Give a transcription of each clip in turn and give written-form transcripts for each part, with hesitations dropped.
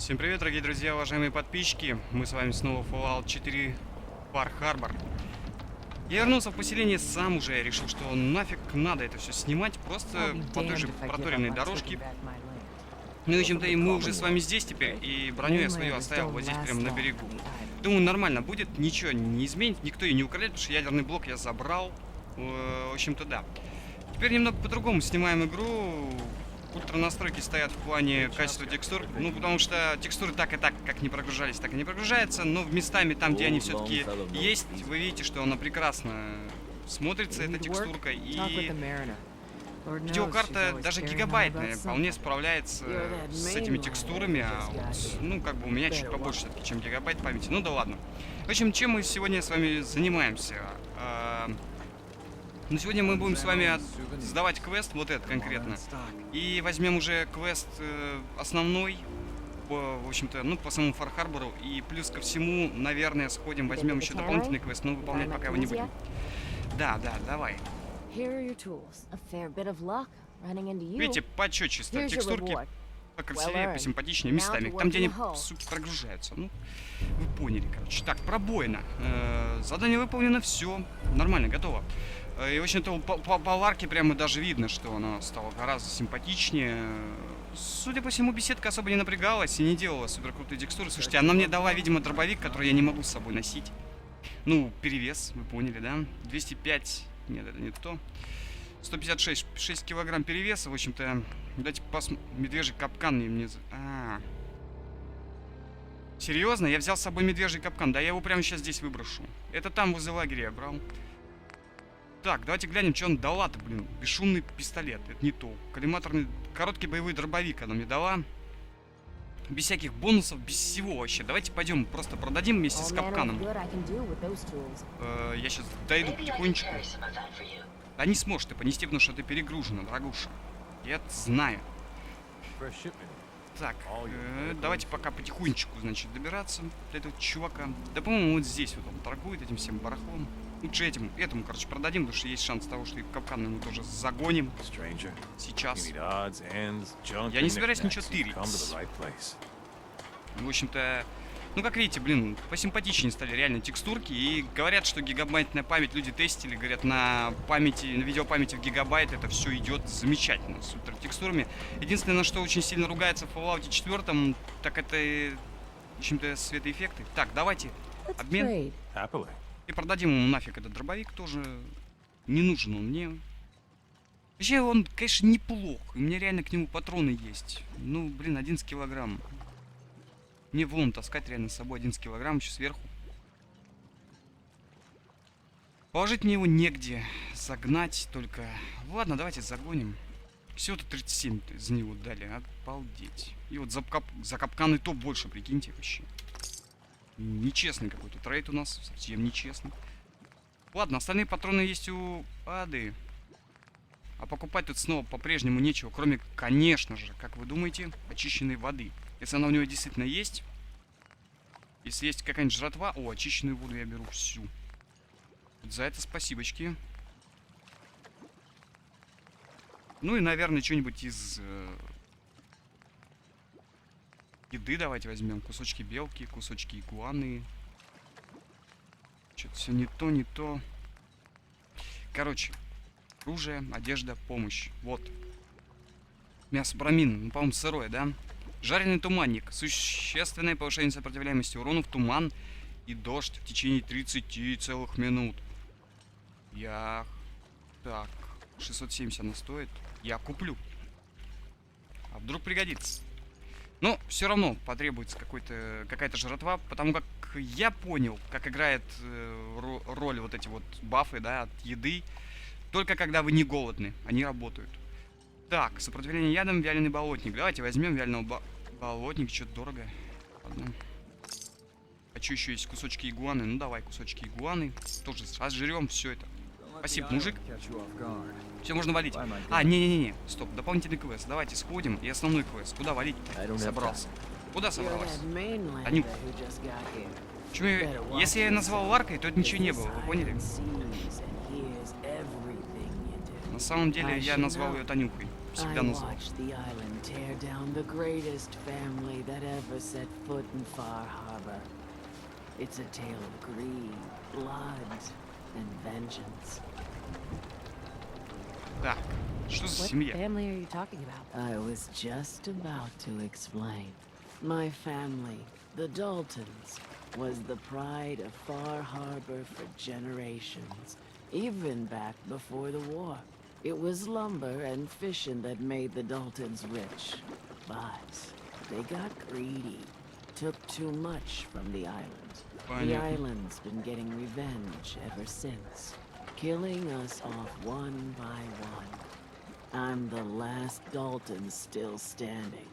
Всем привет, дорогие друзья, уважаемые подписчики. Мы с вами снова в Fallout 4 Бар Харбор. Я вернулся в поселение сам уже, решил, что нафиг надо это все снимать, просто по той же проторенной дорожке. Ну, в общем-то, и мы уже с вами здесь теперь, и броню я свою оставил вот здесь, прямо на берегу. Думаю, нормально будет, ничего не изменит, никто ее не украдет, потому что ядерный блок я забрал. В общем-то, да. Теперь немного по-другому снимаем игру. Ультра настройки стоят в плане качества текстур, ну потому что текстуры так и так, как не прогружались, так и не прогружаются, но местами там, где они все-таки есть, вы видите, что она прекрасно смотрится, эта текстурка, и видеокарта даже гигабайтная вполне справляется с этими текстурами, а вот, ну как бы у меня чуть побольше все-таки, чем гигабайт памяти, ну да ладно. В общем, чем мы сегодня с вами занимаемся? Ну, сегодня мы будем с вами сдавать квест, вот этот конкретно. И возьмем уже квест основной, в общем-то, ну, по самому Фар-Харбору. И плюс ко всему, наверное, сходим, возьмем еще дополнительный квест, но выполнять пока его не будем. Да, давай. Видите, почетче стали текстурки, покрасивее, посимпатичнее местами. Там, где они, суки, прогружаются. Ну, вы поняли, короче. Так, пробоина. Задание выполнено, все. Нормально, готово. И, в общем-то, по ларке прямо даже видно, что она стала гораздо симпатичнее. Судя по всему, беседка особо не напрягалась и не делала супер крутые текстуры. Слушайте, она мне дала, видимо, дробовик, который я не могу с собой носить. Ну, перевес, вы поняли, да? 205, нет, это не то. 156, 6 килограмм перевеса, в общем-то. Давайте посмотрим. Медвежий капкан мне... Серьезно? Я взял с собой медвежий капкан. Да я его прямо сейчас здесь выброшу. Это там возле лагеря я брал. Так, давайте глянем, что он дала-то, блин. Бесшумный пистолет, это не то. Коллиматорный, короткий боевой дробовик она мне дала. Без всяких бонусов, без всего вообще. Давайте пойдем, просто продадим вместе с капканом. Я сейчас дойду потихонечку. Да не сможешь ты понести, потому что ты перегружена, дорогуша. Я это знаю. Так, давайте пока потихонечку, значит, добираться до этого чувака. Да, по-моему, вот здесь вот он торгует этим всем барахлом. Лучше этому, короче, продадим, потому что есть шанс того, что и капкан мы тоже загоним. Сейчас. Я не собираюсь ничего тырить. В общем-то, ну, как видите, блин, посимпатичнее стали реально текстурки. И говорят, что гигабайтная память люди тестили, говорят, на памяти, на видеопамяти в гигабайт это все идет замечательно, с супер текстурами. Единственное, на что очень сильно ругается в Fallout 4, так это, в общем-то, светоэффекты. Так, давайте обмен. И продадим ему нафиг этот дробовик, тоже не нужен он мне. Вообще он, конечно, неплох. У меня реально к нему патроны есть. Ну, блин, 11 килограмм. Мне в лом таскать реально с собой 11 килограмм еще сверху. Положить мне его негде. Загнать только. Ладно, давайте загоним. Всего-то 37 за него дали. Обалдеть. И вот за капкан и то больше, прикиньте, вообще. Нечестный какой-то трейд у нас, совсем нечестный. Ладно, остальные патроны есть у Ады. А покупать тут снова по-прежнему нечего, кроме, конечно же, как вы думаете, очищенной воды. Если она у него действительно есть. Если есть какая-нибудь жратва. О, очищенную воду я беру всю. Вот за это спасибочки. Ну и, наверное, что-нибудь из... еды давайте возьмем. Кусочки белки, кусочки игуаны. Что-то все не то, не то. Короче, оружие, одежда, помощь. Вот. Мясо брамин. Ну, по-моему, сырое, да? Жареный туманник. Существенное повышение сопротивляемости урону в туман и дождь в течение 30 целых минут. Так, 670 она стоит. Я куплю. А вдруг пригодится. Но все равно потребуется какая-то жратва, потому как я понял, как играет роль вот эти вот бафы, да, от еды, только когда вы не голодны, они работают. Так, сопротивление ядом, вяленый болотник. Давайте возьмем вяленого болотника, что-то дорого. Ладно. А что еще есть кусочки игуаны? Ну давай кусочки игуаны, тоже сожрем все это. Спасибо, мужик. Все, можно валить. А, не-не-не, стоп, дополнительный квест. Давайте сходим. И основной квест. Куда валить? Собрался. Куда собралась? Танюк. Если я назвал Ларкой, то это ничего не было, вы поняли? На самом деле я назвал ее Танюкой. всегда называл. Так, что за семья? I was just about to explain. My family, the Daltons, was the pride of Far Harbor for generations, even back before the war. It was lumber and fishing that made the Daltons rich, but they got greedy, took too much from the island. The island's been getting revenge ever since, killing us off one by one. I'm the last Dalton still standing.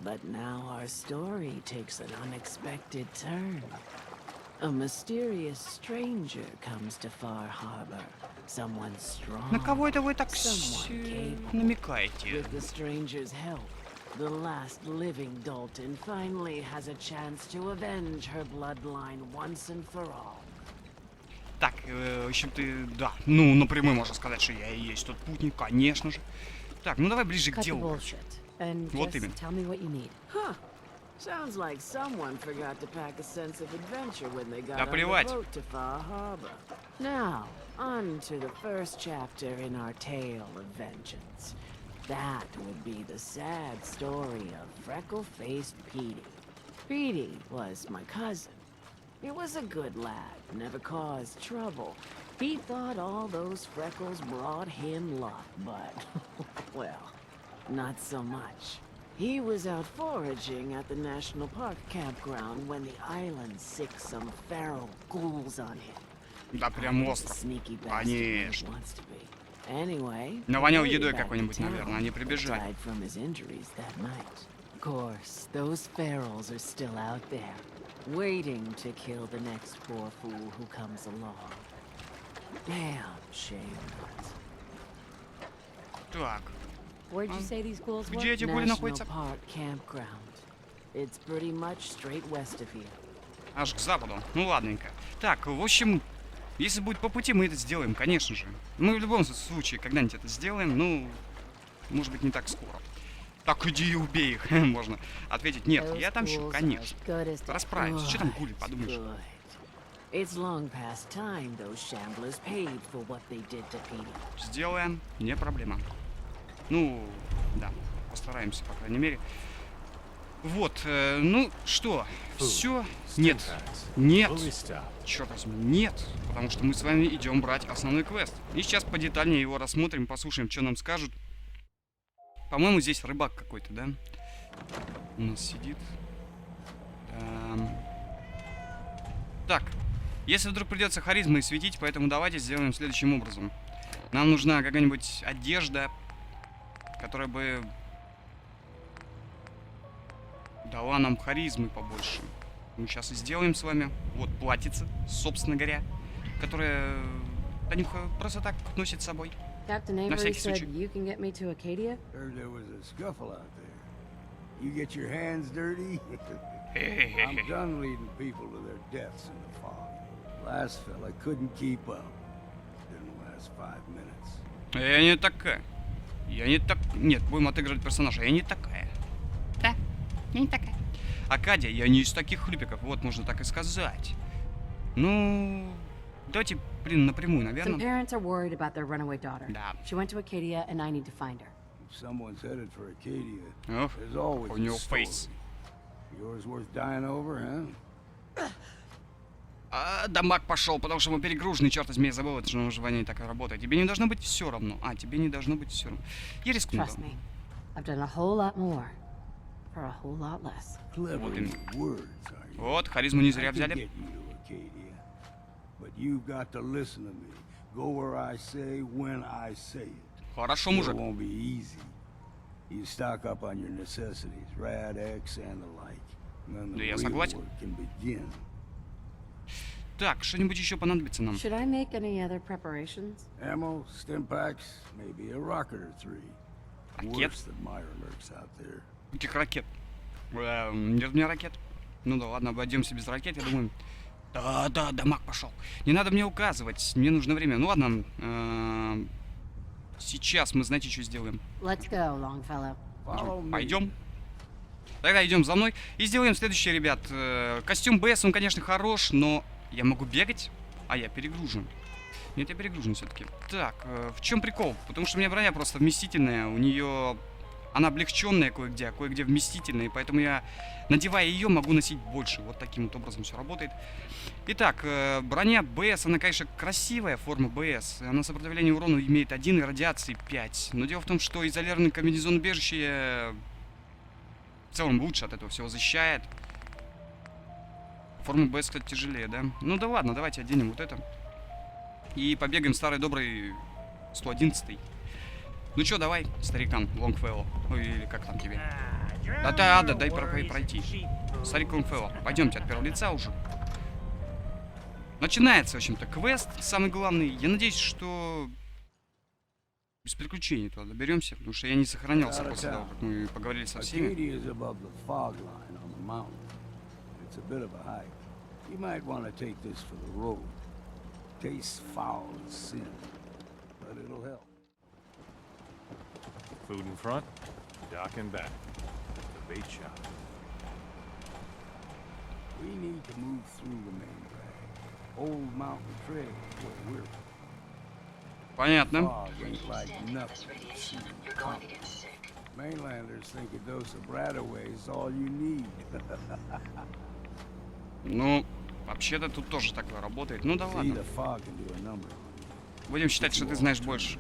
But now our story takes an unexpected turn. A mysterious stranger comes to Far Harbor. Someone strong. На кого это вы так намекаете? With the stranger's help, the last living Dalton finally has a chance to avenge her bloodline once and for all. Так, в общем, ты, да, ну, напрямую можно сказать, что я и есть тот путник, конечно же. Так, ну давай ближе к делу. Вот именно. Sounds like someone forgot to pack a sense of adventure when they got on the плевать. boat to Far Harbor. Now, on to the first chapter in our tale of vengeance. That would be the sad story of freckle-faced Petey. Petey was my cousin. He was a good lad, never caused trouble. He thought all those freckles brought him luck, but, well, not so much. He was out foraging at the National Park campground when the island sicked some feral ghouls on him. Да, прям остров. Sneaky bastard Конечно. wants to be. Anyway, Навонял way едой back какой-нибудь, in наверное, town, они прибежали. died from his injuries that night. Of course, those ferals are still out there, waiting to kill the next poor fool who comes along. Damn shame that. Так, Where'd you say these schools were? где эти были National находятся? Park campground. It's pretty much straight west of here. Аж к западу. Ну ладненько. Так, в общем, если будет по пути, мы это сделаем, конечно же. Мы в любом случае когда-нибудь это сделаем, ну, может быть, не так скоро. Так, иди и убей их, можно ответить. Нет, я отомщу, конечно. Расправимся. Что там гули, подумаешь? Good. It's long past time those shamblers paid for what they did to Petey. Сделаем, не проблема. Ну, да, постараемся, по крайней мере. Вот, ну что, все? Нет, нет, черт возьми, нет, потому что мы с вами идем брать основной квест. И сейчас подетальнее его рассмотрим, послушаем, что нам скажут. По-моему, здесь рыбак какой-то, да? У нас сидит. Так, если вдруг придется харизмой светить, поэтому давайте сделаем следующим образом. Нам нужна какая-нибудь одежда, которая бы дала нам харизмы побольше. Мы сейчас и сделаем с вами. Вот платьице, собственно говоря, которое Танюха просто так носит с собой. Captain На Avery всякий said случай. you can get me to Acadia? Heard there was a scuffle out there. You get your hands dirty? I'm done leading people to their deaths in the fog. Last fella couldn't keep up. Didn't last 5 minutes. Я не такая. Я не так... Нет, будем отыгрывать персонажа. Я не такая. Да, я не такая. Акадия, я не из таких хлюпиков. Вот, можно так и сказать. Ну... Давайте, блин, напрямую, Some наверное. parents are worried about their runaway daughter. Да. She went to Acadia and I need to find her. If someone's headed for Acadia, Ох, there's always on a your story. face. Yours worth dying over, huh? Да маг пошел, потому что мы перегружены, черт возьми, я забыл, это же на выживании так и работает. Тебе не должно быть все равно. А, тебе не должно быть все равно. Я рискну. Trust me. I've done a whole lot more for a whole lot less. Clever Вот with именно. words, are you? Вот, харизму не I зря could взяли. get you to Acadia, but you've got to listen to me. Go where I say, when I say it. Хорошо, It мужик. won't be easy. You stock up on your necessities, Rad X and the like. And then Да the я real согласен. work can begin. Так, что-нибудь еще понадобится нам. Should I make any other preparations? Ammo, stim packs, maybe a rocket or 3. Ракет? Worse than Myra lurks out there. Каких ракет? Нет у меня ракет. Ну да ладно, обойдемся без ракет, я думаю. Да, маг пошел. Не надо мне указывать, мне нужно время. Ну ладно, Сейчас мы, знаете, что сделаем? Let's go, Longfellow. Follow me. Пойдем. Тогда идем за мной и сделаем следующее, ребят. Костюм БС, он, конечно, хорош, но я могу бегать, а я перегружен. Нет, я перегружен все-таки. Так, в чем прикол? Потому что у меня броня просто вместительная, у нее... Она облегченная кое-где, а кое-где вместительная, и поэтому я, надевая ее, могу носить больше. Вот таким вот образом все работает. Итак, броня БС, она, конечно, красивая форма БС. Она сопротивление урону имеет 1 и радиации 5. Но дело в том, что изолированный комбинезон убежища в целом лучше от этого всего защищает. Форма БС, кстати, тяжелее, да? Ну да ладно, давайте оденем вот это. И побегаем старый добрый 111-й. Ну чё, давай, старикан, Лонгфелло. Ой, или как там тебе? Да, дай пройти. Старик Лонгфелло, пойдемте от первого лица уже. Начинается, в общем-то, квест, самый главный. Я надеюсь, что без приключений туда доберемся, потому что я не сохранялся после того, как мы поговорили со всеми. Food in front, dock in back. The bait shop. We need to move through the main drag. Old mountain trail where we're. Понятно. Fog ain't like nothing you've seen coming. Mainlanders think a dose of Bradaway is all you need. Ну, вообще-то тут тоже такое работает. Ну да See, ладно. the fog can do a number on you. Будем считать, что ты знаешь больше.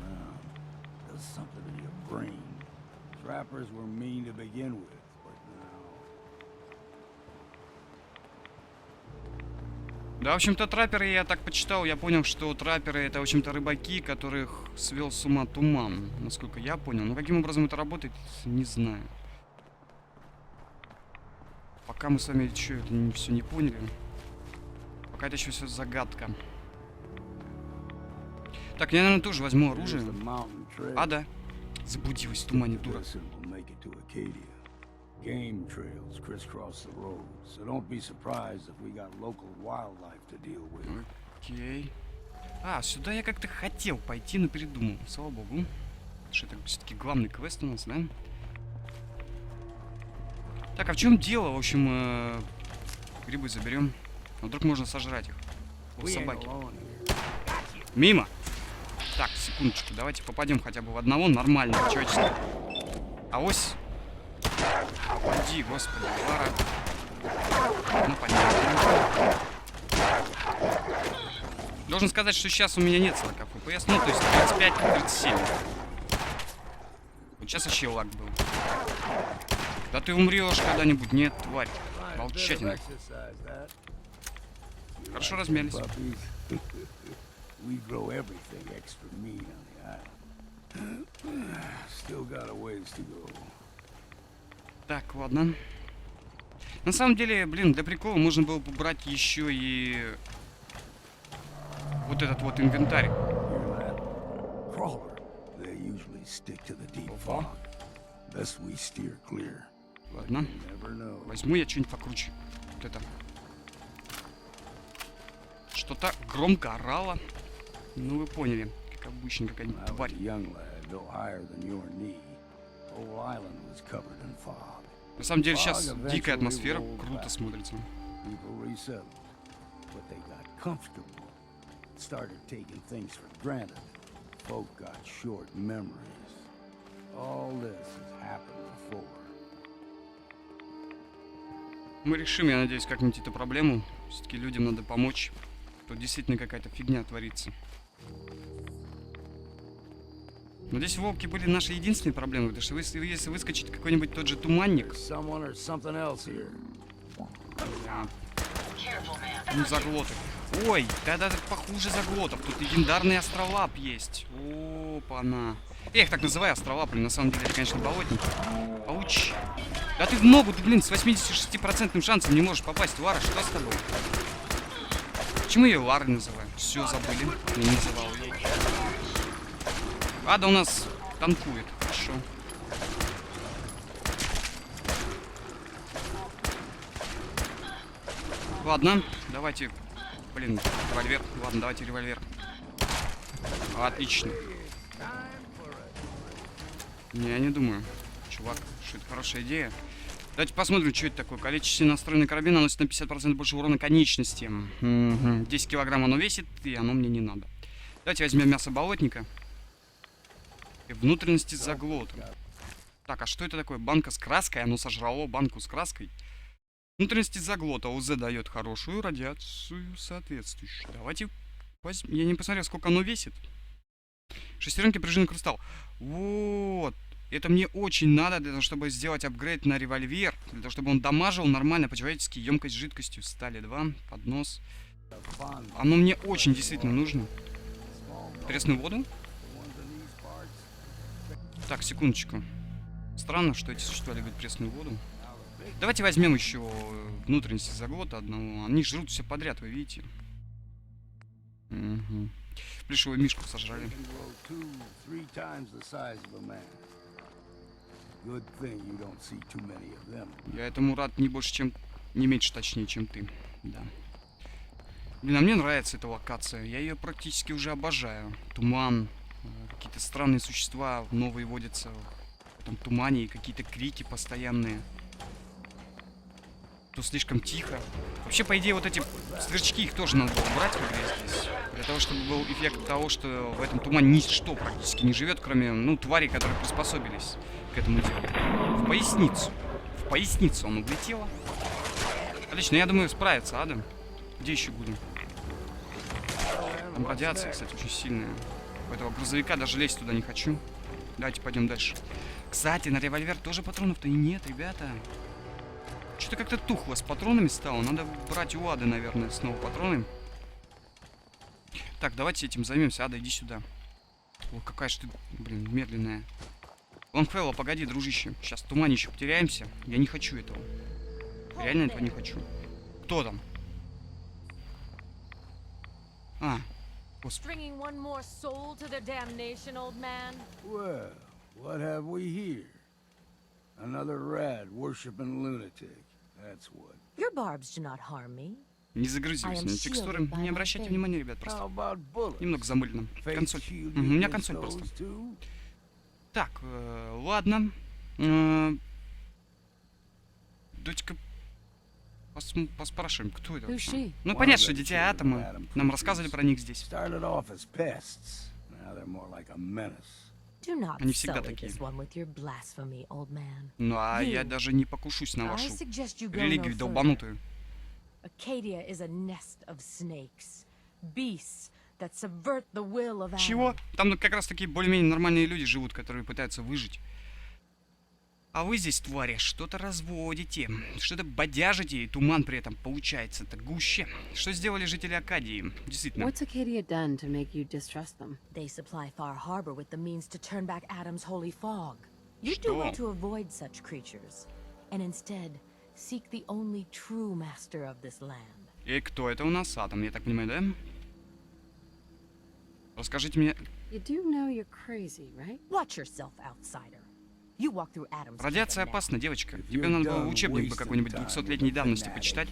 Does something to your brain. Trappers were mean to begin with, but now. Да, в общем-то, трапперы, я так почитал, я понял, что трапперы это, в общем-то, рыбаки, которых свел с ума туман, насколько я понял. Но каким образом это работает, не знаю. Пока мы с вами еще это все не поняли. Пока это еще все загадка. Так, я, наверное, тоже возьму оружие. А, да. Заблудилась в тумане, дура. Game trails crisscross the road, so don't be surprised if we got local wildlife to deal with. Окей. А, сюда я как-то хотел пойти, но передумал. Слава богу. Что это все-таки главный квест у нас, да? Так, а в чем дело? В общем, грибы заберем. А вдруг можно сожрать их. Вот собаки. Мимо. Так, секундочку, давайте попадем хотя бы в одного нормального человеческого. Авось. Попади, господи, Лара. Ну, понятно. Должен сказать, что сейчас у меня нет 40 FPS, ну, то есть 35-37. Вот сейчас вообще лаг был. Да ты умрешь когда-нибудь, нет, тварь. Волчатина. Хорошо размялись. Так, ладно. На самом деле, блин, для прикола можно было бы брать еще и вот этот вот инвентарь. Ладно. Возьму я что-нибудь покруче. Вот это. Что-то громко орало. Ну, вы поняли. Как обычно, какая-нибудь тварь. На самом деле сейчас дикая атмосфера, круто смотрится. Мы решим, я надеюсь, как-нибудь эту проблему. Все-таки людям надо помочь. Тут действительно какая-то фигня творится. Но здесь волки были наши единственные проблемы, потому что если выскочит какой-нибудь тот же туманник... Ну, заглоток. Ой, да похуже заглотов. Тут легендарный астролап есть. Опа-на. Я их так называю, астролапами. На самом деле, это, конечно, болотники. Получи. Да ты в ногу, ты, блин, с 86% шансом не можешь попасть. Лара, что с тобой? Почему я ее Ларой называю? Все, забыли. Я не называл ее. Ада у нас танкует. Хорошо. Ладно, давайте... Блин, револьвер. Ладно, давайте револьвер. Отлично. Я не думаю, чувак, что это хорошая идея. Давайте посмотрим, что это такое. Количественный настроенный карабин наносит на 50% больше урона конечности. 10 килограмм оно весит, и оно мне не надо. Давайте возьмем мясо болотника. И внутренности заглота. Так, а что это такое? Банка с краской. Оно сожрало банку с краской. Внутренности заглота. ОЗ дает хорошую радиацию соответствующую. Давайте возьмем. Я не посмотрел, сколько оно весит. Шестеренки пружинный кристалл. Вот. Это мне очень надо для того, чтобы сделать апгрейд на револьвер. Для того, чтобы он дамажил нормально по-человечески. Емкость жидкостью. Стали 2. Поднос. Оно мне очень действительно нужно. Пресную воду? Так, секундочку. Странно, что эти существа любят пресную воду. Давайте возьмем еще внутренности заглота одного. Они жрут все подряд, вы видите. Угу. Плюшевую мишку сожрали. Я этому рад не больше, чем... Не меньше, точнее, чем ты. Да. Блин, а мне нравится эта локация. Я ее практически уже обожаю. Туман. Какие-то странные существа новые водятся в этом тумане. И какие-то крики постоянные. То слишком тихо. Вообще, по идее, вот эти сверчки, их тоже надо было убрать в игре здесь. Для того, чтобы был эффект того, что в этом тумане ничто практически не живет, кроме, ну, тварей, которые приспособились к этому делу. В поясницу. В поясницу он улетел. Отлично, я думаю, справится, Адам. Где еще будем? Там радиация, кстати, очень сильная. У этого грузовика даже лезть туда не хочу. Давайте пойдем дальше. Кстати, на револьвер тоже патронов-то и нет, ребята. Что-то как-то тухло с патронами стало. Надо брать у Ады, наверное, снова патроны. Так, давайте этим займемся. Ада, иди сюда. О, какая ж ты, блин, медленная. Лонгфелло, погоди, дружище. Сейчас в тумане еще потеряемся. Я не хочу этого. Реально этого не хочу. Кто там? А, господи. Well, what have we here? Another rad worshiping lunatic. That's what. Your barbs do not harm me. Не загрузились на текстуры. Не обращайте внимания, ребят, просто. Немного замылено. Консоль. У меня консоль просто. Так, ладно. Давайте-ка поспрашиваем, кто это вообще. Ну, понятно, что дитя атома. Нам рассказывали про них здесь. Они всегда такие. Ну, а я даже не покушусь на вашу религию долбанутую. Чего? Там как раз такие более-менее нормальные люди живут, которые пытаются выжить. А вы здесь, твари, что-то разводите, что-то бодяжите, и туман при этом получается. Это гуще. Что сделали жители Акадии? Действительно. What's Acadia done to make you distrust them? They supply Far Harbor with the means to turn back Adam's holy fog. You do well to avoid such creatures, and instead seek the only true master of this land. И кто это у нас? Атом, я так понимаю, да? Расскажите мне. You do know you're crazy, right? Watch yourself, outsider. Радиация опасна, девочка. Тебе надо было учебник бы какой-нибудь 200-летней давности почитать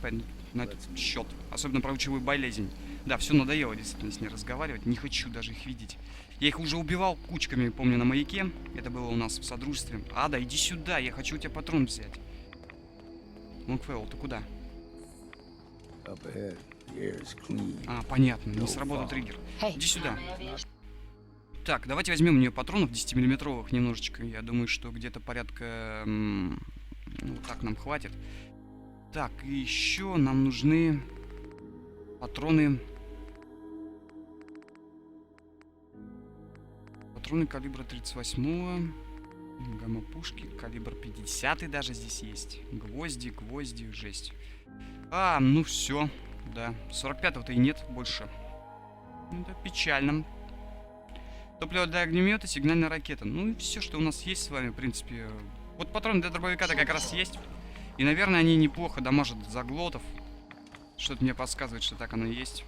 на этот счет. Особенно про лучевую болезнь. Да, все надоело действительно с ней разговаривать. Не хочу даже их видеть. Я их уже убивал кучками, помню, на маяке. Это было у нас в содружестве. Ада, иди сюда, я хочу у тебя патрон взять. Лонгфелл, ты куда? А, понятно, не сработал триггер. Иди сюда. Так, давайте возьмем у нее патронов 10-миллиметровых немножечко. Я думаю, что где-то порядка... вот так нам хватит. Так, и еще нам нужны патроны... Патроны калибра 38-го. Гамма-пушки. Калибр 50-й даже здесь есть. Гвозди, жесть. А, ну все. Да, 45-го-то и нет больше. Это печально. Топливо для огнемета, сигнальная ракета. Ну и все, что у нас есть с вами, в принципе. Вот патроны для дробовика-то как раз есть. И, наверное, они неплохо дамажат заглотов. Что-то мне подсказывает, что так оно и есть.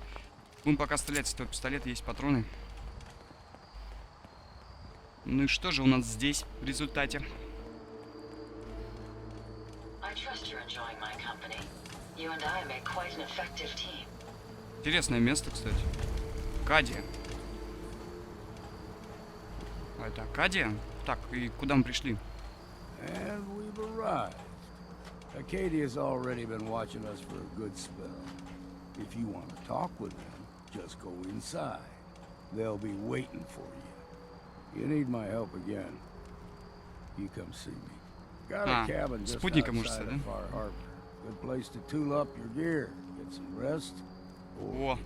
Будем пока стрелять с этого пистолета, есть патроны. Ну и что же у нас здесь в результате? Интересное место, кстати. Акадия. А это Акадия? Так, и куда мы пришли? And we've arrived. Acadia's already been watching us for a good spell. If you want to talk with them, just go inside. They'll be waiting for you. You need my help again, you come see me. Got a cabin just outside of Far Harbor. Good place to tool up your gear, get some rest. О,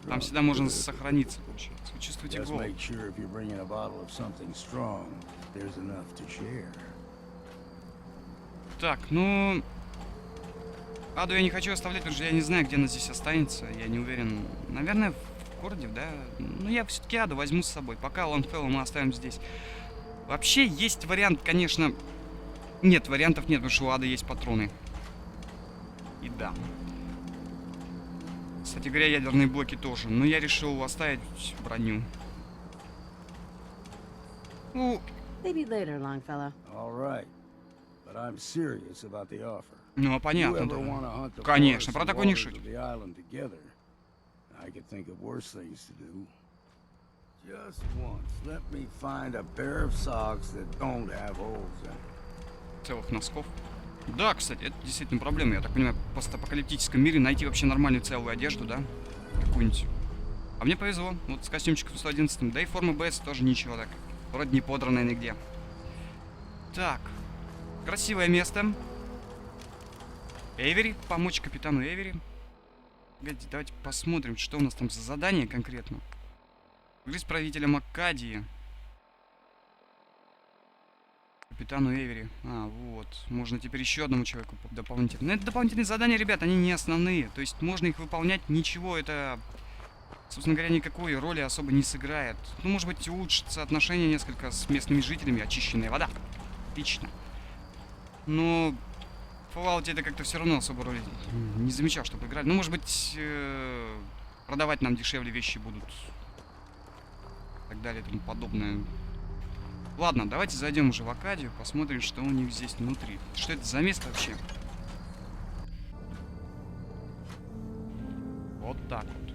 там всегда можно сохраниться, получается. Вы чувствуете Just голод. make sure if you're bringing a bottle of something strong, there's enough to share. Так, ну... Аду я не хочу оставлять, потому что я не знаю, где она здесь останется. Я не уверен. Наверное, в городе, да? Ну, я все-таки Аду возьму с собой. Пока Лонгфелла мы оставим здесь. Вообще, есть вариант, конечно... Нет, вариантов нет, потому что у Ады есть патроны. И да. Кстати говоря, ядерные блоки тоже. Но я решил оставить броню. Ну... Maybe later, Longfellow. All right. But I'm serious about the offer. Ну, а понятно, да. Конечно, про такое не шутит. I could think of worse things to do. Just once, let me find a pair of socks that don't have holes in them. Целых носков. Да, кстати, это действительно проблема. Я так понимаю, в постапокалиптическом мире найти вообще нормальную целую одежду, да? Какую-нибудь. А мне повезло. Вот с костюмчиком 111. Да и форма БС тоже ничего так. Вроде не подранная нигде. Так. Красивое место. Эвери. Помочь капитану Эвери. Погодите, давайте посмотрим, что у нас там за задание конкретно. Игры с правителем Акадии. Капитану Эвери. А, вот. Можно теперь еще одному человеку дополнительно. Но это дополнительные задания, ребят, они не основные. То есть можно их выполнять, ничего это, собственно говоря, никакой роли особо не сыграет. Ну, может быть, улучшится отношения несколько с местными жителями. Очищенная вода. Отлично. Но в Fallout это как-то все равно особо роли не замечал, чтобы играть. Ну, может быть, продавать нам дешевле вещи будут. И так далее и тому подобное. Ладно, давайте зайдем уже в Акадию, посмотрим, что у них здесь внутри. Что это за место вообще? Вот так вот.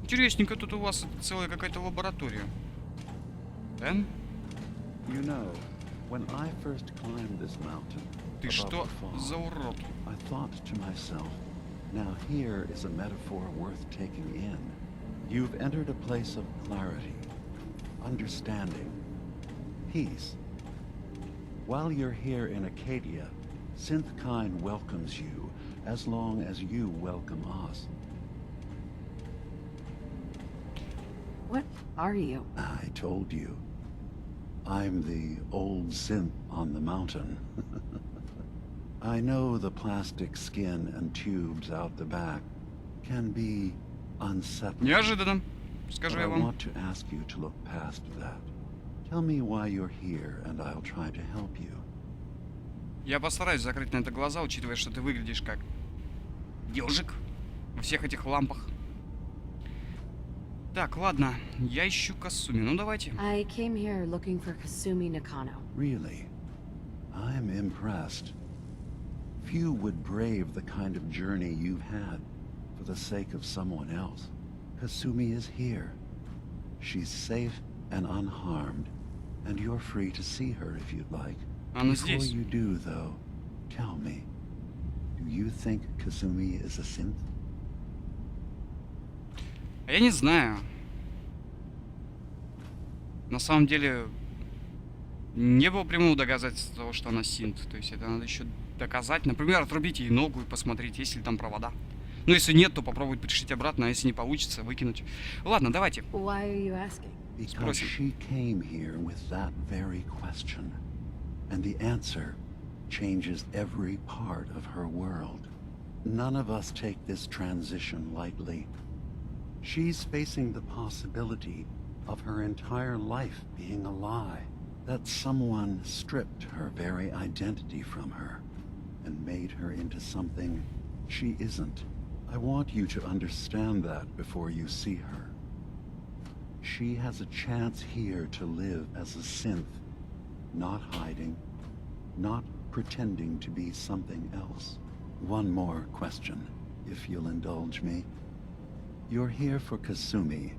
Интересненько, тут у вас целая какая-то лаборатория. Да? You know, when I first climbed this mountain, Ты что за урод? I thought to myself, now here is a metaphor worth taking in. You've entered a place of clarity, understanding, peace. While you're here in Acadia, Synthkind welcomes you as long as you welcome us. What are you? I told you. I'm the old synth on the mountain. I know the plastic skin and tubes out the back can be unsettling. Неожиданно, скажу я I вам. want to ask you to look past that. Tell me why you're here, and I'll try to help you. Я постараюсь закрыть на это глаза, учитывая, что ты выглядишь как ежик во всех этих лампах. Так, ладно, я ищу Касуми. Ну давайте. I came here looking for Kasumi Nakano. Really? I'm impressed. Few would brave the kind of journey you've had for the sake of someone else. Kasumi is here. She's safe and unharmed, and you're free to see her if you'd like. Она Before здесь. you do, though, tell me, do you think Kasumi is a synth? А я не знаю. На самом деле, не было прямого доказательства того, что она синт. То есть это надо еще доказать. Например, отрубить ей ногу и посмотреть, есть ли там провода. Ну, если нет, то попробовать пришить обратно, а если не получится, выкинуть. Ладно, давайте. Why are you asking? Because she came here with that very question. And the answer changes every part of her world. None of us take this transition lightly. She's facing the possibility of her entire life being a lie. That someone stripped her very identity from her and made her into something she isn't. I want you to understand that before you see her. She has a chance here to live as a synth, not hiding, not pretending to be something else. One more question, if you'll indulge me. You're here for Kasumi,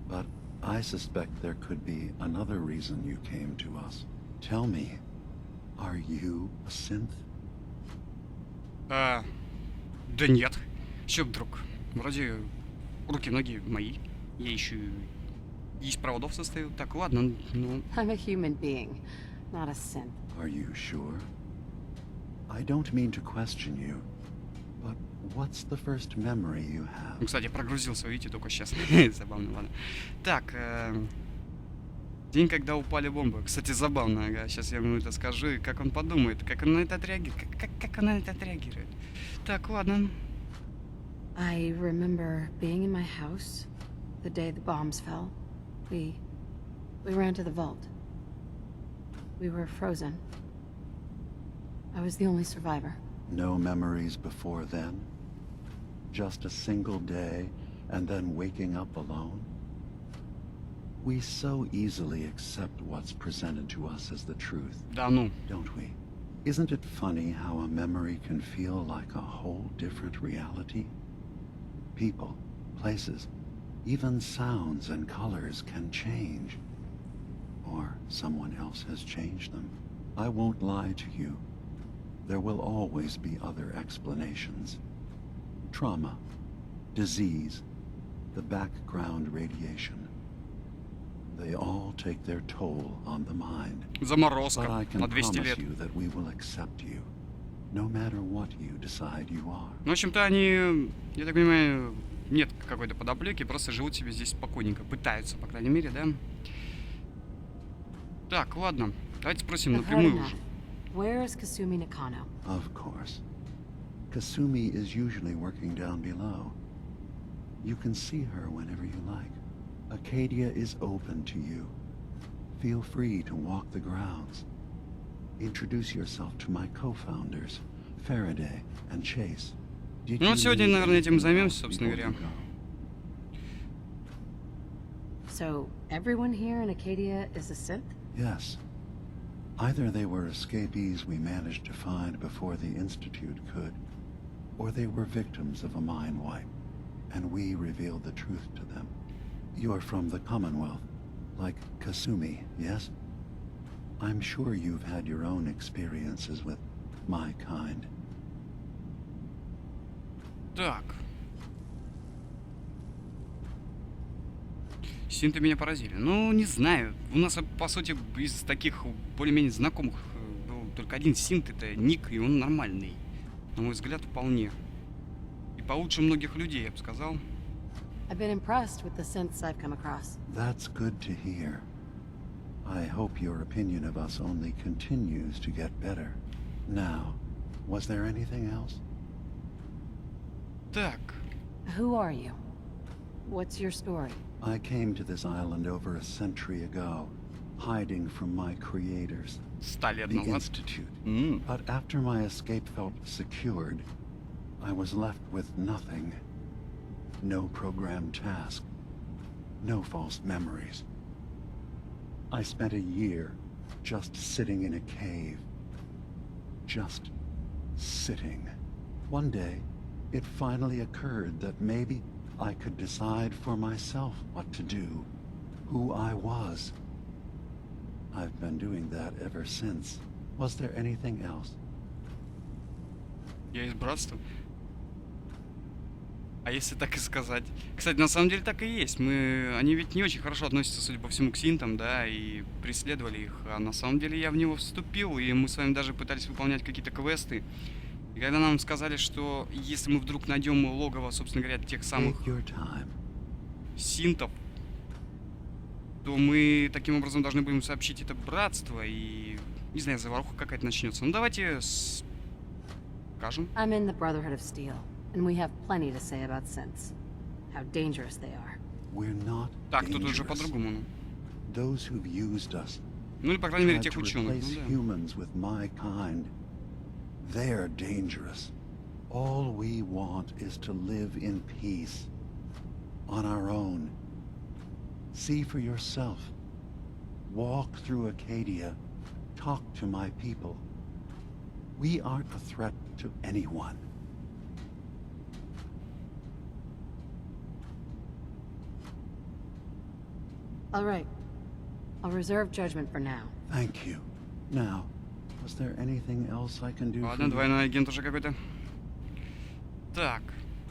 but I suspect there could be another reason you came to us. Tell me, are you a synth? Да нет. Чё вдруг? Вроде руки-ноги мои. Я еще из проводов состою. Так, ладно, ну... I'm a human being, not a synth. Are you sure? I don't mean to question you, but what's the first memory you have? Ну, кстати, прогрузился, видите, только сейчас. Забавно, ладно. Так, день, когда упали бомбы. Кстати, забавно, ага. Сейчас я ему это скажу, и как он подумает, как он на это отреагирует. Как он на это отреагирует. Так, ладно. I remember being in my house the day the bombs fell. We ran to the vault. We were frozen. I was the only survivor. No memories before then? Just a single day, and then waking up alone? We so easily accept what's presented to us as the truth, Да ну. don't we? Isn't it funny how a memory can feel like a whole different reality? People, places, even sounds and colors can change. Or someone else has changed them. I won't lie to you. There will always be other explanations. Trauma, disease, the background radiation. They all take their toll on the mind. Заморозка But I can на 200 promise лет. you that we will accept you, no matter what you decide you are. Ну, в общем-то, они, я так понимаю, нет какой-то подоплеки, просто живут себе здесь спокойненько. Пытаются, по крайней мере, да? Так, ладно. Давайте спросим I've heard напрямую enough. уже. Where is Kasumi Nakano? Of course. Kasumi is usually working down below. You can see her whenever you like. Acadia is open to you. Feel free to walk the grounds. Introduce yourself to my co-founders, Faraday and Chase. Did Ну, you вот сегодня, need наверное, этим anything займемся, else собственно before говоря. you go? So, everyone here in Acadia is a synth? Yes. Either they were escapees we managed to find before the Institute could, or they were victims of a mind wipe, and we revealed the truth to them. You're from the Commonwealth, like Kasumi, yes? I'm sure you've had your own experiences with my kind. Так. Синты меня поразили. Ну, не знаю. У нас, по сути, из таких более-менее знакомых был только один синт, это Ник, и он нормальный. На мой взгляд, вполне. И получше многих людей, я бы сказал. I've been impressed with the synths I've come across. That's good to hear. I hope your opinion of us only continues to get better. Now, was there anything else? Так. Who are you? What's your story? I came to this island over a century ago, hiding from my creators, 100 лет the назад. Institute. But after my escape felt secured, I was left with nothing. No programmed task. No false memories. I spent a year just sitting in a cave. Just sitting. One day, it finally occurred that maybe I could decide for myself what to do, who I was. I've been doing that ever since. Was there anything else? Я из братства. А если так и сказать? Кстати, на самом деле так и есть. Они ведь не очень хорошо относятся, судя по всему, к синтам, да, и преследовали их. А на самом деле я в него вступил, и мы с вами даже пытались выполнять какие-то квесты. И когда нам сказали, что если мы вдруг найдем логово, собственно говоря, тех самых Take your time. синтов, то мы таким образом должны будем сообщить это братство, и, не знаю, заваруха какая-то начнется. Ну, давайте скажем. I'm in the Brotherhood of Steel, and we have plenty to say about synths. How dangerous they are. We're not Так, тут уже dangerous. по-другому. Ну. Those who've used us, Ну, или, по крайней мере, tried тех to ученых. replace Ну, да. humans with my kind. They're dangerous. All we want is to live in peace. On our own. See for yourself. Walk through Acadia. Talk to my people. We aren't a threat to anyone. All right. I'll reserve judgment for now. Thank you. Now, was there anything else I can do for Ладно, you? двойной агент уже какой-то. Так.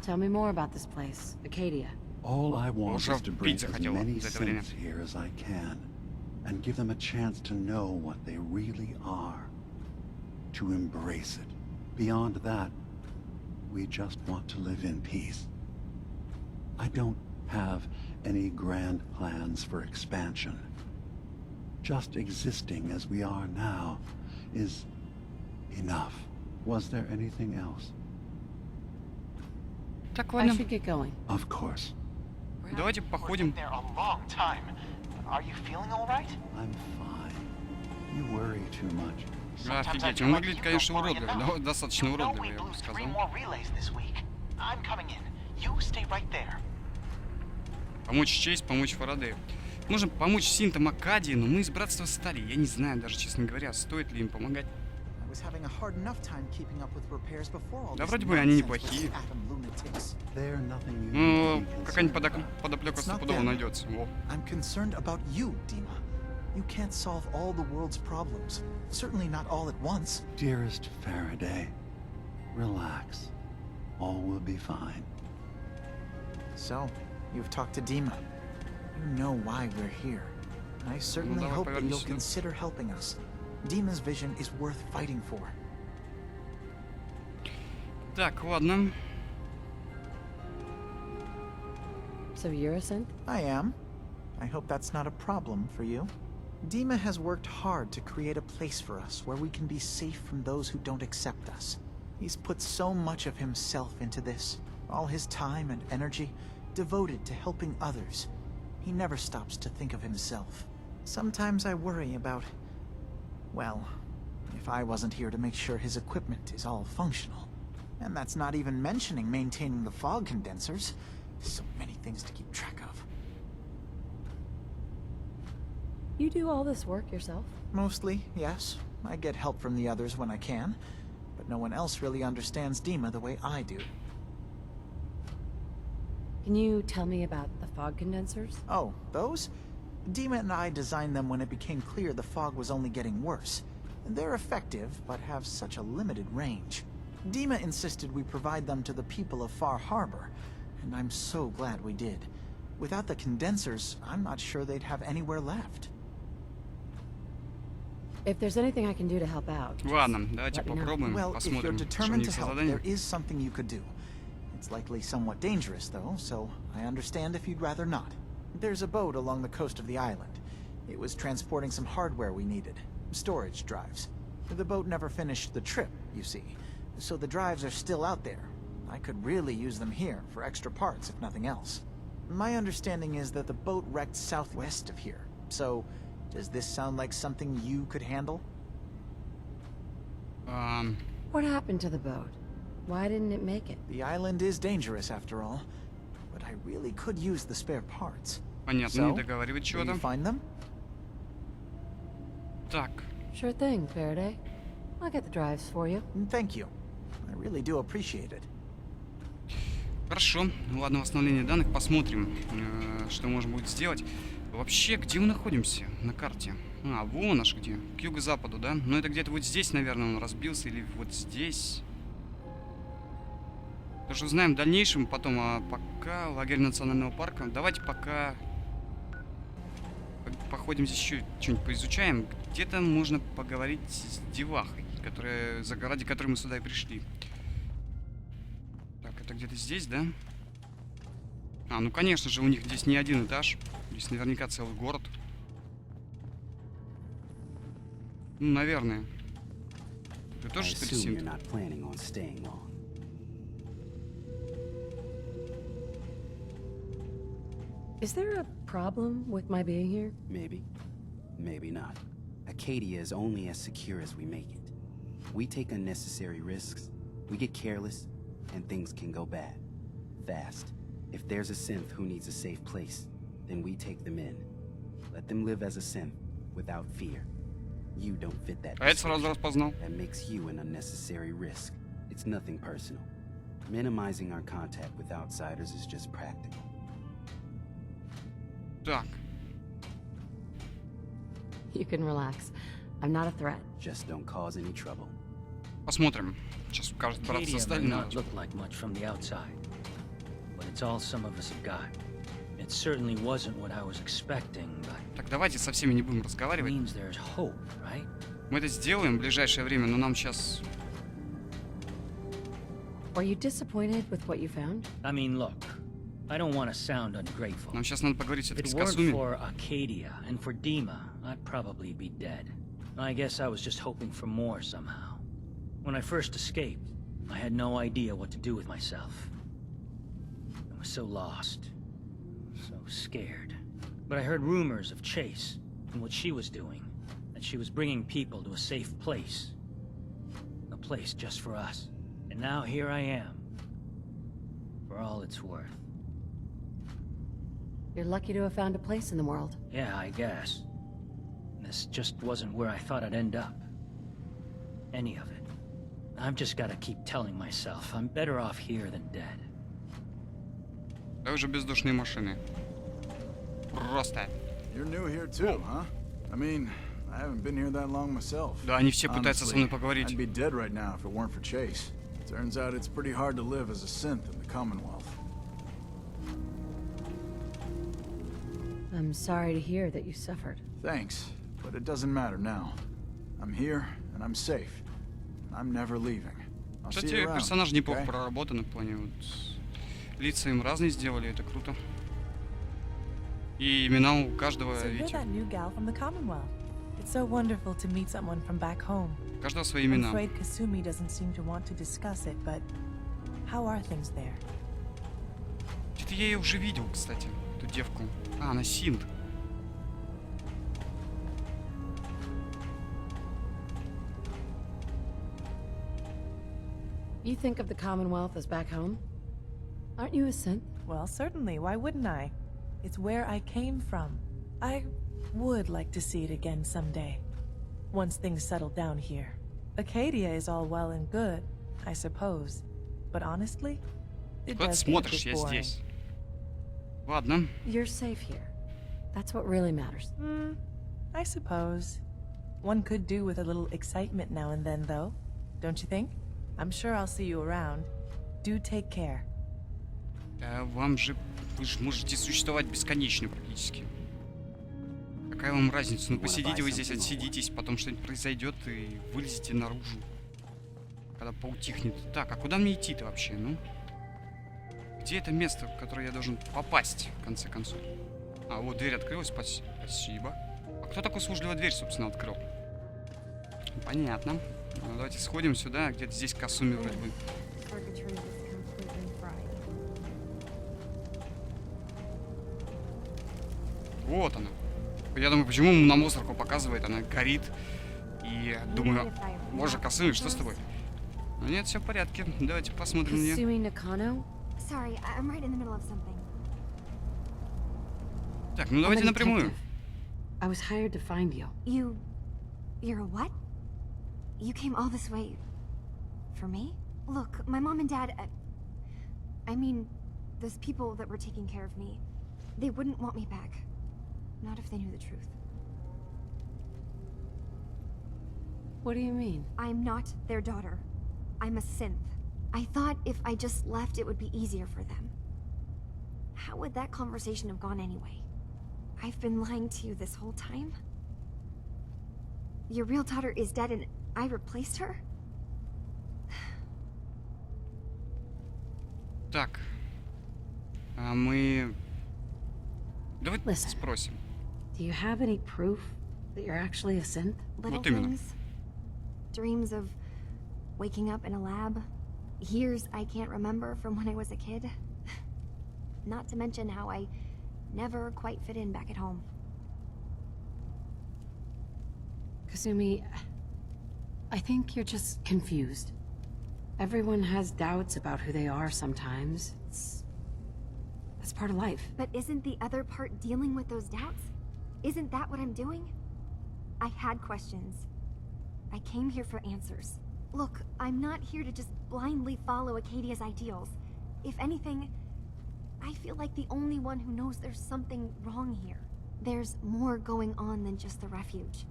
Tell me more about this place, Acadia. All I want Уже is to bring пить as захотел many за это время. Sints here as I can, and give them a chance to know what they really are, to embrace it. Beyond that, we just want to live in peace. I don't have any grand plans for expansion. Just existing as we are now is enough. Was there anything else? Так, I ладно. should get going. Of course. Давайте походим. There a long time. Are you feeling all right? I'm fine. You worry too much. Офигеть, он выглядит, конечно, уродливо. Да, достаточно уродливо, я бы Three сказал. more relays this week. I'm coming in. You stay right there. Помочь честь, помочь Фарадею. Можем помочь Синтам Акадии, но мы из братства стали. Я не знаю даже, честно говоря, стоит ли им помогать. Да вроде бы они неплохие. They're nothing you Ну, need to be какая-нибудь concerned about. подоплека It's not стопудово them. найдется. Во. I'm concerned about you, Dima. You can't solve all the world's problems. Certainly not all at once. Dearest Faraday, relax. All will be fine. So, you've talked to Dima. You know why we're here. I certainly давай hope that повернись you'll сюда. consider helping us. Dima's vision is worth fighting for. Так, ладно. So you're a synth? I am. I hope that's not a problem for you. Dima has worked hard to create a place for us where we can be safe from those who don't accept us. He's put so much of himself into this, all his time and energy devoted to helping others. He never stops to think of himself. Sometimes I worry about, well, if I wasn't here to make sure his equipment is all functional. And that's not even mentioning maintaining the fog condensers. So many things to keep track of. You do all this work yourself? Mostly, yes. I get help from the others when I can, but no one else really understands Dima the way I do. Can you tell me about the fog condensers? Oh, those? Dima and I designed them when it became clear the fog was only getting worse. They're effective, but have such a limited range. Dima insisted we provide them to the people of Far Harbor, and I'm so glad we did. Without the condensers, I'm not sure they'd have anywhere left. If there's anything I can do to help out, Ладно, давайте let me know. попробуем, Well, if you're посмотрим, что у determined них to за help, задание. there is something you could do. It's likely somewhat dangerous, though, so I understand if you'd rather not. There's a boat along the coast of the island. It was transporting some hardware we needed. Storage drives. The boat never finished the trip, you see. So the drives are still out there. I could really use them here for extra parts, if nothing else. My understanding is that the boat wrecked southwest of here. So, does this sound like something you could handle? What happened to the boat? Why didn't it make it? The island is dangerous, after all. But I really could use the spare parts. Понятно, So, не договаривать will you чего-то. find them? Так, Sure thing, Faraday. I'll get the drives for you. Thank you. I really do appreciate it. хорошо. Ладно, восстановление данных, посмотрим, что можно будет сделать. Вообще, где мы находимся на карте? А, вон аж где. К юго-западу, да? Ну, это где-то вот здесь, наверное, он разбился, или вот здесь. Тоже узнаем в дальнейшем потом, а пока лагерь национального парка. Давайте пока походим здесь еще, что-нибудь поизучаем. Где-то можно поговорить с девахой, ради которой мы сюда и пришли. Так, это где-то здесь, да? А, ну конечно же, у них здесь не один этаж. Здесь наверняка целый город. Ну, наверное. Ты тоже, что ли, Синт? Is there a problem with my being here? Maybe. Maybe not. Acadia is only as secure as we make it. We take unnecessary risks, we get careless, and things can go bad. Fast. If there's a synth who needs a safe place, then we take them in. Let them live as a synth, without fear. You don't fit that А это сразу description. распознал. That makes you an unnecessary risk. It's nothing personal. Minimizing our contact with outsiders is just practical. Так. You can relax. I'm not a threat. Just don't cause any trouble. Посмотрим. Сейчас кажется браться Acadia may остального. not look like much from the outside, but it's all some of us have got. It certainly wasn't what I was expecting, but Так, давайте со всеми не будем it разговаривать. means there's hope, right? Мы это сделаем в ближайшее время, но нам сейчас... Were you disappointed with what you found? I mean, look, I don't want to sound ungrateful. Нам сейчас надо поговорить If все-таки it с weren't Касуми. for Acadia and for Dima, I'd probably be dead. I guess I was just hoping for more somehow. When I first escaped, I had no idea what to do with myself. I was so lost, so scared. But I heard rumors of Chase and what she was doing, that she was bringing people to a safe place. A place just for us. And now here I am, for all it's worth. You're lucky to have found a place in the world. Yeah, I guess. This just wasn't where I thought I'd end up. Any of it. I've just gotta keep telling myself I'm better off here than dead. Да уже бездушные машины. Просто. You're new here too, huh? I mean, I haven't been here that long myself. Да, они все пытаются со мной поговорить. I'd be dead right now if it weren't for Chase. Turns out it's pretty hard to live as a synth in the Commonwealth. I'm sorry to hear that you suffered. Thanks, but it doesn't matter now. I'm here and I'm safe. I'm never leaving. I'll see Кстати, you around, персонажи неплохо okay? проработаны в плане вот... Лица им разные сделали, это круто. И имена у каждого, So you're видите, that new gal from the Commonwealth. It's so wonderful to meet someone from back home. у каждого свои I'm имена. afraid Kasumi doesn't seem to want to discuss it, but how are things there? Где-то я ее уже видел, кстати, эту девку. А, она Синт. You think of the Commonwealth as back home? Aren't you a synth? Well, certainly. Why wouldn't I? It's where I came from. I would like to see it again someday. Once things settle down here. Acadia is all well and good, I suppose. But honestly, it Куда ты does get a смотришь, bit я boring. здесь. Ладно. You're safe here. That's what really matters. I suppose. One could do with a little excitement now and then, though. Don't you think? I'm sure I'll see you around. Do take care. Да вам же... Вы же можете существовать бесконечно практически. Какая вам разница? Ну посидите вы здесь, отсидитесь, потом что-нибудь произойдет и вылезете наружу. Когда поутихнет. Так, а куда мне идти-то вообще, ну? Где это место, в которое я должен попасть, в конце концов? А, вот дверь открылась, спасибо. А кто такой услужливая дверь, собственно, открыл? Понятно. Ну, давайте сходим сюда, где-то здесь Касуми вроде бы. Вот она. Я думаю, почему на мусорку показывает, она горит. И думаю, боже, Касуми, что с тобой? Ну нет, все в порядке. Давайте посмотрим мне. Kasumi Nakano? Sorry, I'm right in the middle of something. Так, ну давайте I'm a напрямую. detective. I was hired to find you. You're a what? You came all this way for me? Look, my mom and dad, I mean, those people that were taking care of me, they wouldn't want me back. Not if they knew the truth. What do you mean? I'm not their daughter. I'm a synth. I thought if I just left, it would be easier for them. How would that conversation have gone anyway? I've been lying to you this whole time? Your real daughter is dead and I replaced her? Так. А мы... Давай Listen. спросим. Do you have any proof that you're actually a synth? Little Вот именно. things. Dreams of waking up in a lab. Years I can't remember from when I was a kid. Not to mention how I never quite fit in back at home. Kasumi, I think you're just confused. Everyone has doubts about who they are sometimes. That's part of life. But isn't the other part dealing with those doubts? Isn't that what I'm doing? I had questions. I came here for answers. Look, I'm not here to just blindly follow Acadia's ideals. If anything, I feel like the only one who knows there's something wrong here. There's more going on than just the refuge.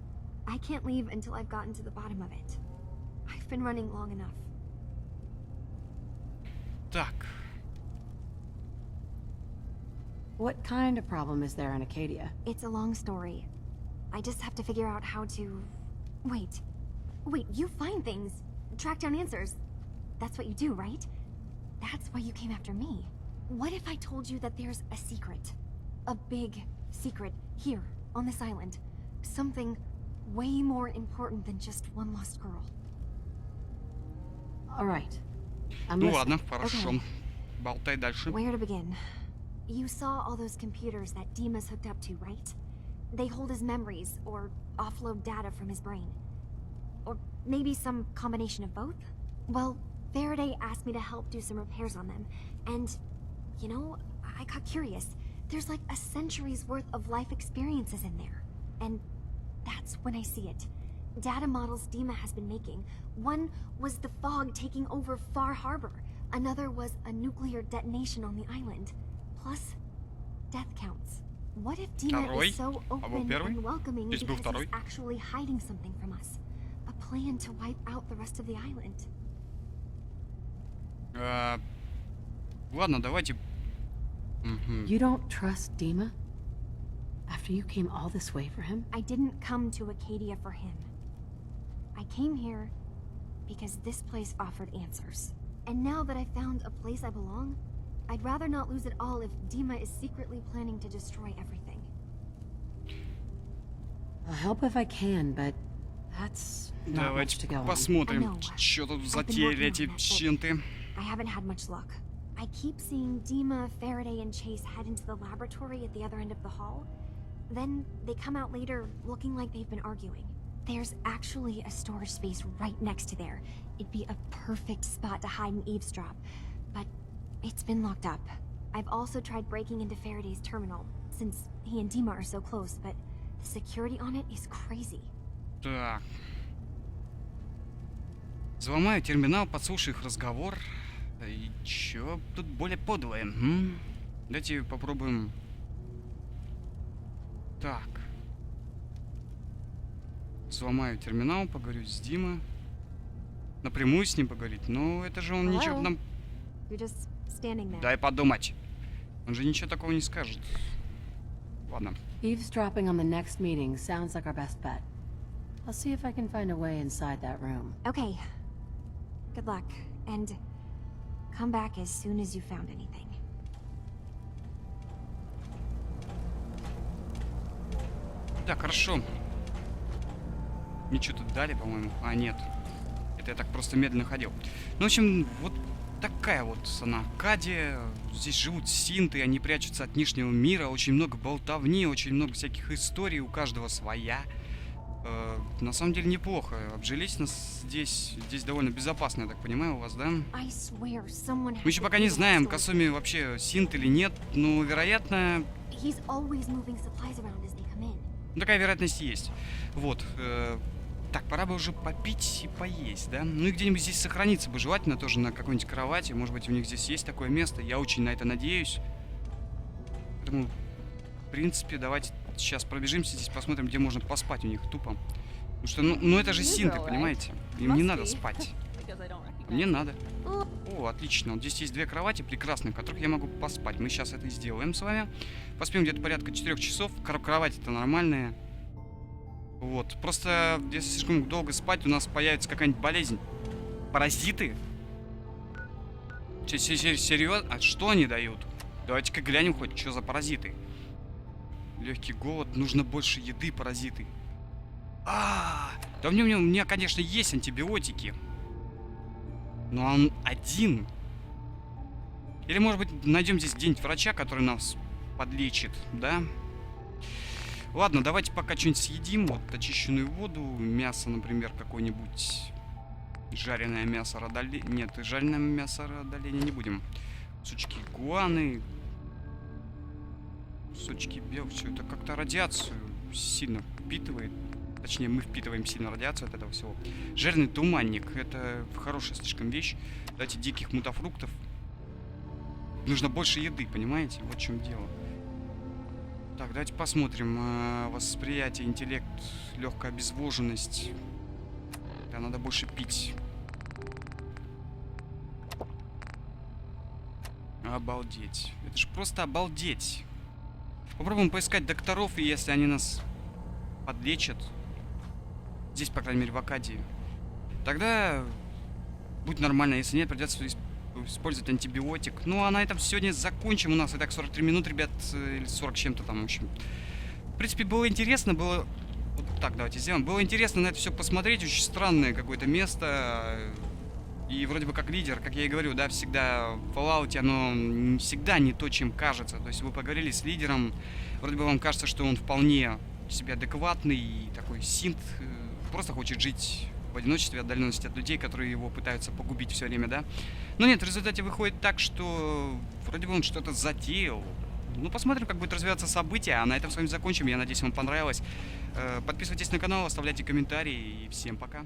I can't leave until I've gotten to the bottom of it. I've been running long enough. Так. What kind of problem is there in Acadia? It's a long story. I just have to figure out how to... Wait, you find things, track down answers. That's what you do, right? That's why you came after me. What if I told you that there's a secret? A big secret here, on this island. Something way more important than just one lost girl. All right. I'm Ну listening. ладно, хорошо. Okay. Болтай дальше. Where to begin? You saw all those computers that Dima's hooked up to, right? They hold his memories, or offload data from his brain. Or maybe some combination of both? Well, Faraday asked me to help do some repairs on them, and, you know, I got curious. There's like a century's worth of life experiences in there. And that's when I see it. Data models Dima has been making. One was the fog taking over Far Harbor. Another was a nuclear detonation on the island. Plus, death counts. What if Dima is so open and welcoming because he's actually hiding something from us? A plan to wipe out the rest of the island. Ладно, давайте... You don't trust Dima? After you came all this way for him? I didn't come to Acadia for him. I came here because this place offered answers. And now that I found a place I belong, I'd rather not lose it all if Dima is secretly planning to destroy everything. I'll help if I can, but that's not much to Давайте go on. посмотрим, что тут затеяли эти Синты. I haven't had much luck. I keep seeing Dima, Faraday, and Chase head into the laboratory at the other end of the hall. Then they come out later looking like they've been arguing. There's actually a storage space right next to there. It'd be a perfect spot to hide and eavesdrop. But it's been locked up. I've also tried breaking into Faraday's terminal, since he and Dima are so close, but the security on it is crazy. Так. Взломаю терминал, подслушаю их разговор. И чё тут более подлое? Давайте попробуем. Так. Взломаю терминал, поговорю с Димой. Напрямую с ним поговорить. Но это же он ничего нам... Дай подумать. Он же ничего такого не скажет. Ладно. Eavesdropping on the next meeting sounds like our best bet. I'll see if I can find a way inside that room. Okay. Good luck. And come back as soon as you found anything. Так, хорошо. Мне что-то дали, по-моему. А, нет. Это я так просто медленно ходил. Ну, в общем, вот такая вот она Акадия. Здесь живут синты, они прячутся от внешнего мира. Очень много болтовни, очень много всяких историй, у каждого своя. На самом деле неплохо. Обжились нас здесь. Здесь довольно безопасно, я так понимаю, у вас, да? Мы еще пока не знаем, Касуми вообще синт или нет, но, вероятно... Такая вероятность есть. Вот. Так, пора бы уже попить и поесть, да? Ну и где-нибудь здесь сохраниться бы желательно, тоже на какой-нибудь кровати. Может быть, у них здесь есть такое место. Я очень на это надеюсь. Поэтому, в принципе, давайте сейчас пробежимся здесь, посмотрим, где можно поспать у них тупо. Потому что, ну это же синты, понимаете? Им не надо спать. Мне надо. О, отлично. Вот здесь есть две кровати прекрасные, в которых я могу поспать. Мы сейчас это и сделаем с вами. Поспим где-то порядка 4 часов. Кровати-то нормальные. Вот. Просто, если слишком долго спать, у нас появится какая-нибудь болезнь. Паразиты? Серьезно? А что они дают? Давайте-ка глянем хоть, что за паразиты. Легкий голод. Нужно больше еды, паразиты. Да у меня, конечно, есть антибиотики. Но он один. Или, может быть, найдем здесь где-нибудь врача, который нас подлечит, да? Ладно, давайте пока что-нибудь съедим. Вот очищенную воду, мясо, например, какое-нибудь. Жареное мясо родоления. Нет, жареное мясо родоления не будем. Сучки игуаны. Сучки белки. Все это как-то радиацию сильно впитывает. Точнее, мы впитываем сильно радиацию от этого всего. Жирный туманник. Это хорошая слишком вещь. Дайте диких мутафруктов. Нужно больше еды, понимаете? Вот в чем дело. Так, давайте посмотрим. Восприятие, интеллект, легкая обезвоженность. Да, надо больше пить. Обалдеть. Это же просто обалдеть. Попробуем поискать докторов, и если они нас подлечат, здесь, по крайней мере, в Акадии, тогда будет нормально. Если нет, придется использовать антибиотик. Ну, а на этом сегодня закончим. У нас и так 43 минут, ребят, или 40 чем-то там, в общем. В принципе, было интересно, было... Вот так, давайте сделаем. Было интересно на это все посмотреть. Очень странное какое-то место. И вроде бы как лидер, как я и говорю, да, всегда в Fallout оно всегда не то, чем кажется. То есть вы поговорили с лидером, вроде бы вам кажется, что он вполне себе адекватный, и такой синт, просто хочет жить в одиночестве, отдаленности от людей, которые его пытаются погубить все время, да. Но нет, в результате выходит так, что вроде бы он что-то затеял. Ну, посмотрим, как будет развиваться события, а на этом с вами закончим. Я надеюсь, вам понравилось. Подписывайтесь на канал, оставляйте комментарии, и всем пока.